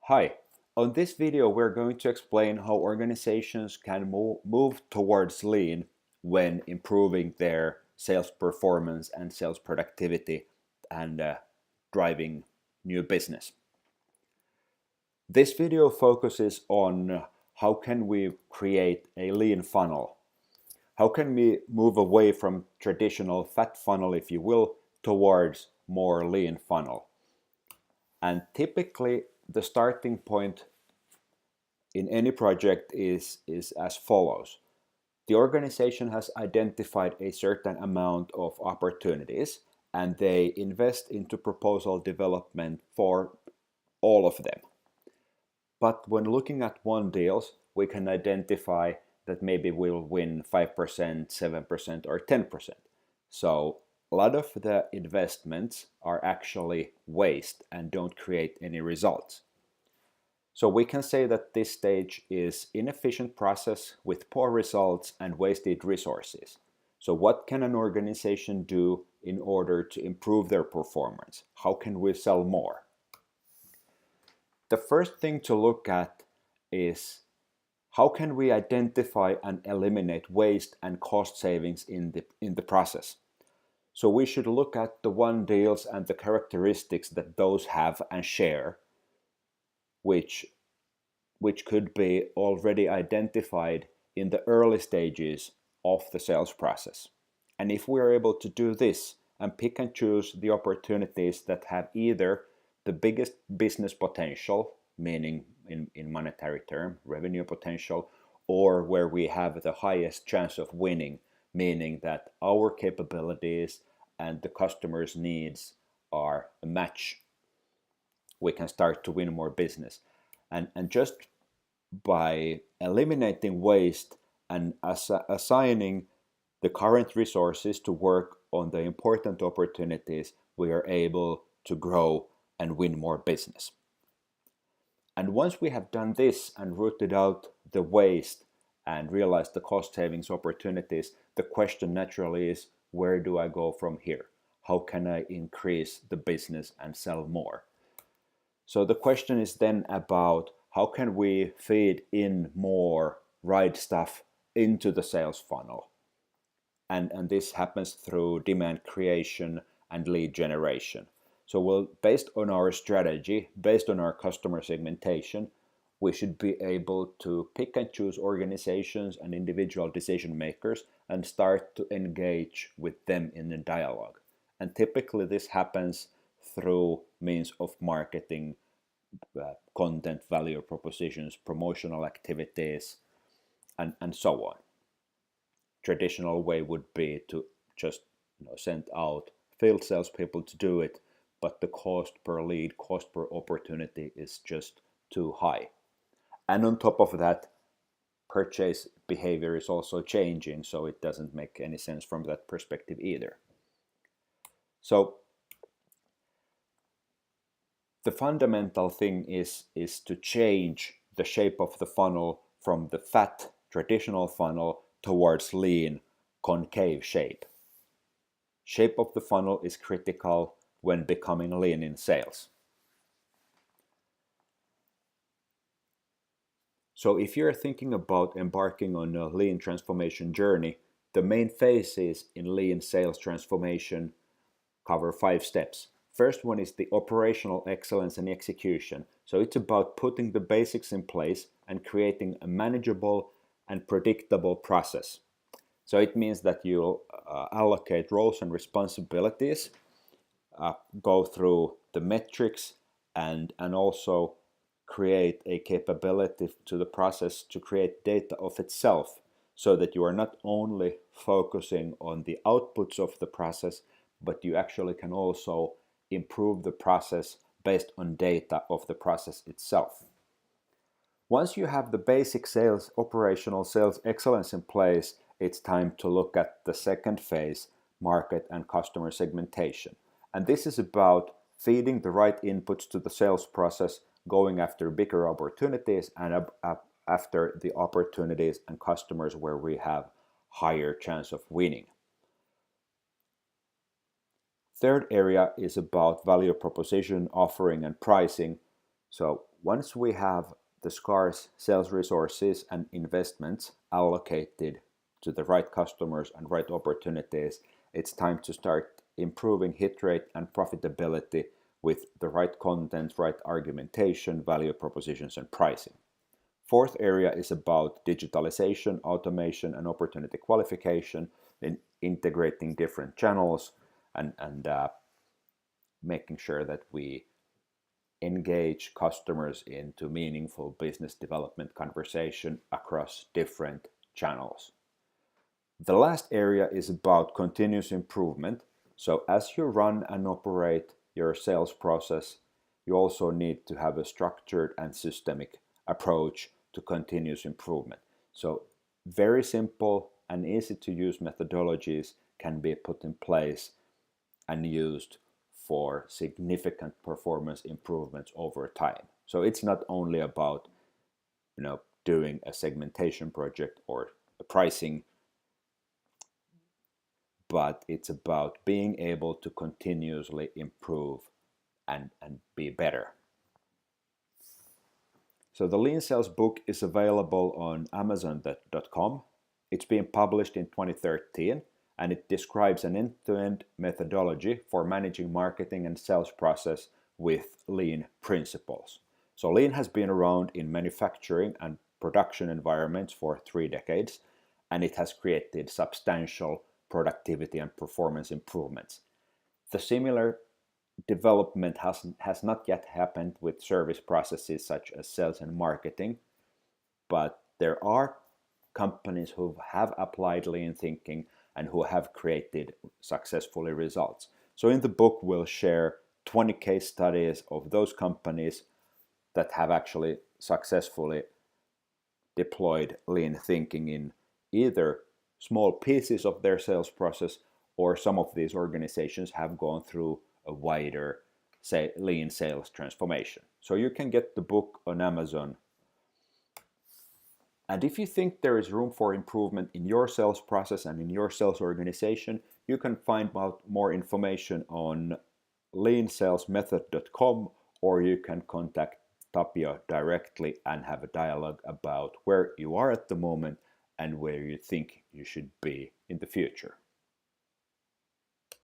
Hi, on this video we're going to explain how organizations can move towards lean when improving their sales performance and sales productivity and driving new business. This video focuses on how can we create a lean funnel. How can we move away from traditional fat funnel, if you will, towards more lean funnel? And typically the starting point in any project is as follows. The organization has identified a certain amount of opportunities and they invest into proposal development for all of them. But when looking at one deals, we can identify that maybe we'll win 5%, 7%, or 10%. So a lot of the investments are actually waste and don't create any results. So we can say that this stage is inefficient process with poor results and wasted resources. So what can an organization do in order to improve their performance? How can we sell more? The first thing to look at is how can we identify and eliminate waste and cost savings in the process. So we should look at the one deals and the characteristics that those have and share, which could be already identified in the early stages of the sales process. And if we are able to do this and pick and choose the opportunities that have either the biggest business potential, meaning in monetary term, revenue potential, or where we have the highest chance of winning, meaning that our capabilities and the customer's needs are a match, we can start to win more business. And just by eliminating waste and assigning the current resources to work on the important opportunities, we are able to grow and win more business. And once we have done this and rooted out the waste and realized the cost savings opportunities, the question naturally is, where do I go from here? How can I increase the business and sell more? So the question is then about how can we feed in more right stuff into the sales funnel? And this happens through demand creation and lead generation. So based on our strategy, based on our customer segmentation, we should be able to pick and choose organizations and individual decision makers and start to engage with them in the dialogue. And typically this happens through means of marketing, content, value propositions, promotional activities, and so on. Traditional way would be to just send out field salespeople to do it, but the cost per lead, cost per opportunity is just too high. And on top of that, purchase behavior is also changing, so it doesn't make any sense from that perspective either. So the fundamental thing is to change the shape of the funnel from the fat traditional funnel towards lean concave shape. Shape of the funnel is critical when becoming lean in sales. So if you're thinking about embarking on a lean transformation journey, the main phases in lean sales transformation cover 5 steps. First one is the operational excellence and execution. So it's about putting the basics in place and creating a manageable and predictable process. So it means that you'll allocate roles and responsibilities, go through the metrics, and also create a capability to the process to create data of itself, so that you are not only focusing on the outputs of the process, but you actually can also improve the process based on data of the process itself. Once you have the basic operational sales excellence in place, it's time to look at the second phase, market and customer segmentation. And this is about feeding the right inputs to the sales process, going after bigger opportunities and after the opportunities and customers where we have higher chance of winning. Third area is about value proposition, offering, and pricing. So Once we have the scarce sales resources and investments allocated to the right customers and right opportunities, it's time to start improving hit rate and profitability with the right content, right argumentation, value propositions, and pricing. Fourth area is about digitalization, automation, and opportunity qualification, in integrating different channels and making sure that we engage customers into meaningful business development conversation across different channels. The last area is about continuous improvement. So as you run and operate your sales process, you also need to have a structured and systemic approach to continuous improvement. So very simple and easy to use methodologies can be put in place and used for significant performance improvements over time. So it's not only about doing a segmentation project or a pricing, but it's about being able to continuously improve and be better. So the Lean Sales book is available on Amazon.com. It's been published in 2013, and it describes an end-to-end methodology for managing marketing and sales process with lean principles. So lean has been around in manufacturing and production environments for 3 decades, and it has created substantial productivity and performance improvements. The similar development has not yet happened with service processes such as sales and marketing, but there are companies who have applied lean thinking and who have created successfully results. So in the book we'll share 20 case studies of those companies that have actually successfully deployed lean thinking in either small pieces of their sales process, or some of these organizations have gone through a wider, say, lean sales transformation. So you can get the book on Amazon. And if you think there is room for improvement in your sales process and in your sales organization, you can find out more information on leansalesmethod.com, or you can contact Tapio directly and have a dialogue about where you are at the moment and where you think you should be in the future.